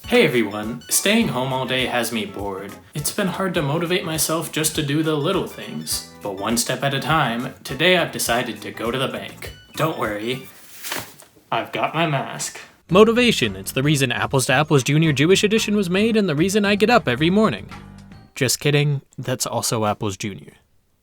Hey everyone, staying home all day has me bored. It's been hard to motivate myself just to do the little things. But one step at a time, today I've decided to go to the bank. Don't worry, I've got my mask. Motivation, it's the reason Apples to Apples Junior Jewish Edition was made and the reason I get up every morning. Just kidding, that's also Apples Jr.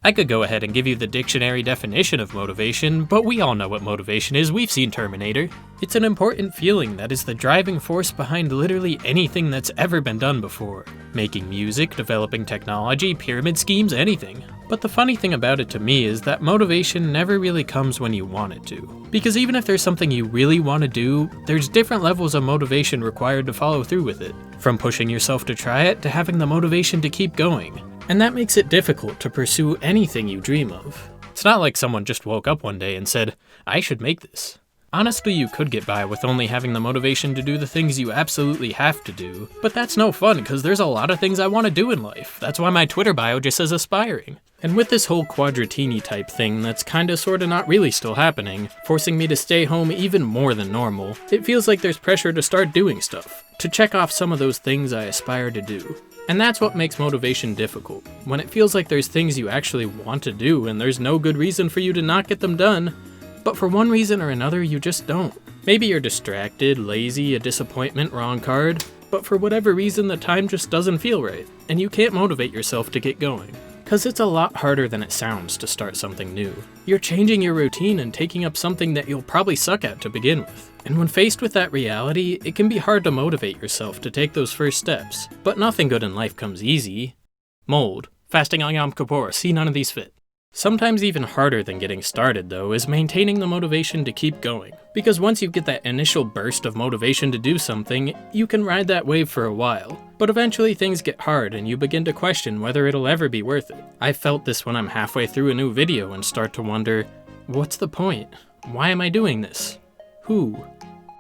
I could go ahead and give you the dictionary definition of motivation, but we all know what motivation is, we've seen Terminator. It's an important feeling that is the driving force behind literally anything that's ever been done before. Making music, developing technology, pyramid schemes, anything. But the funny thing about it to me is that motivation never really comes when you want it to. Because even if there's something you really want to do, there's different levels of motivation required to follow through with it. From pushing yourself to try it, to having the motivation to keep going. And that makes it difficult to pursue anything you dream of. It's not like someone just woke up one day and said, I should make this. Honestly, you could get by with only having the motivation to do the things you absolutely have to do, but that's no fun because there's a lot of things I want to do in life. That's why my Twitter bio just says aspiring. And with this whole Quadratini type thing that's kinda sorta not really still happening, forcing me to stay home even more than normal, it feels like there's pressure to start doing stuff, to check off some of those things I aspire to do. And that's what makes motivation difficult, when it feels like there's things you actually want to do and there's no good reason for you to not get them done, but for one reason or another you just don't. Maybe you're distracted, lazy, a disappointment, wrong card, but for whatever reason the time just doesn't feel right, and you can't motivate yourself to get going. Cause it's a lot harder than it sounds to start something new. You're changing your routine and taking up something that you'll probably suck at to begin with. And when faced with that reality, it can be hard to motivate yourself to take those first steps. But nothing good in life comes easy. Mold, fasting on Yom Kippur, see none of these fit. Sometimes even harder than getting started though is maintaining the motivation to keep going. Because once you get that initial burst of motivation to do something, you can ride that wave for a while. But eventually things get hard and you begin to question whether it'll ever be worth it. I've felt this when I'm halfway through a new video and start to wonder, what's the point? Why am I doing this? Who?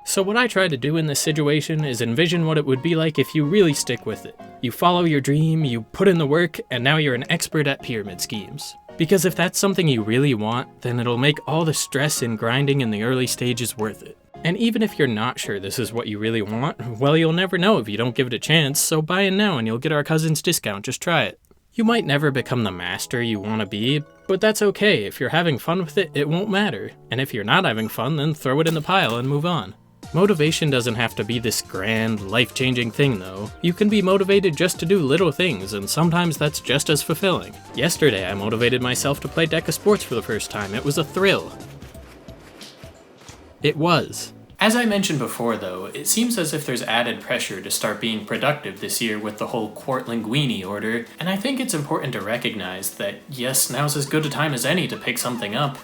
So what I try to do in this situation is envision what it would be like if you really stick with it. You follow your dream, you put in the work, and now you're an expert at pyramid schemes. Because if that's something you really want, then it'll make all the stress and grinding in the early stages worth it. And even if you're not sure this is what you really want, well, you'll never know if you don't give it a chance, so buy in now and you'll get our cousin's discount, just try it. You might never become the master you want to be, but that's okay. If you're having fun with it, it won't matter. And if you're not having fun, then throw it in the pile and move on. Motivation doesn't have to be this grand, life-changing thing though. You can be motivated just to do little things, and sometimes that's just as fulfilling. Yesterday I motivated myself to play Deca sports for the first time. It was a thrill. It was. As I mentioned before though, it seems as if there's added pressure to start being productive this year with the whole Quart Linguini order, and I think it's important to recognize that yes, now's as good a time as any to pick something up.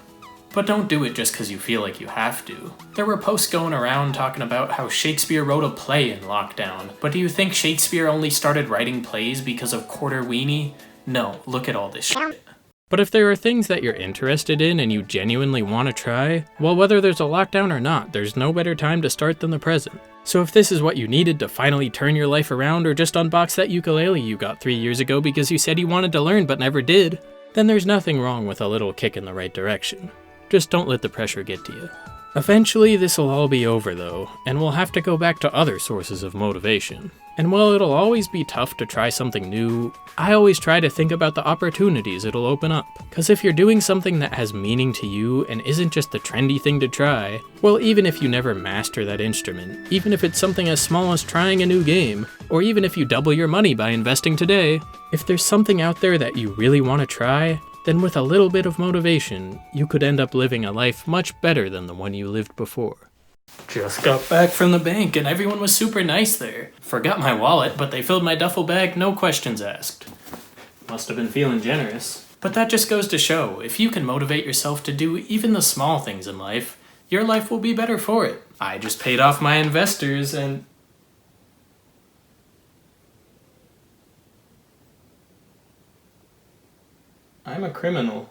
But don't do it just because you feel like you have to. There were posts going around talking about how Shakespeare wrote a play in lockdown, but do you think Shakespeare only started writing plays because of Quarter Weenie? No, look at all this shit. But if there are things that you're interested in and you genuinely want to try, well, whether there's a lockdown or not, there's no better time to start than the present. So if this is what you needed to finally turn your life around or just unbox that ukulele you got 3 years ago because you said you wanted to learn but never did, then there's nothing wrong with a little kick in the right direction. Just don't let the pressure get to you. Eventually, this'll all be over though, and we'll have to go back to other sources of motivation. And while it'll always be tough to try something new, I always try to think about the opportunities it'll open up. Cause if you're doing something that has meaning to you and isn't just the trendy thing to try, well, even if you never master that instrument, even if it's something as small as trying a new game, or even if you double your money by investing today, if there's something out there that you really want to try, then with a little bit of motivation, you could end up living a life much better than the one you lived before. Just got back from the bank and everyone was super nice there. Forgot my wallet, but they filled my duffel bag, no questions asked. Must have been feeling generous. But that just goes to show, if you can motivate yourself to do even the small things in life, your life will be better for it. I just paid off my investors and... I'm a criminal.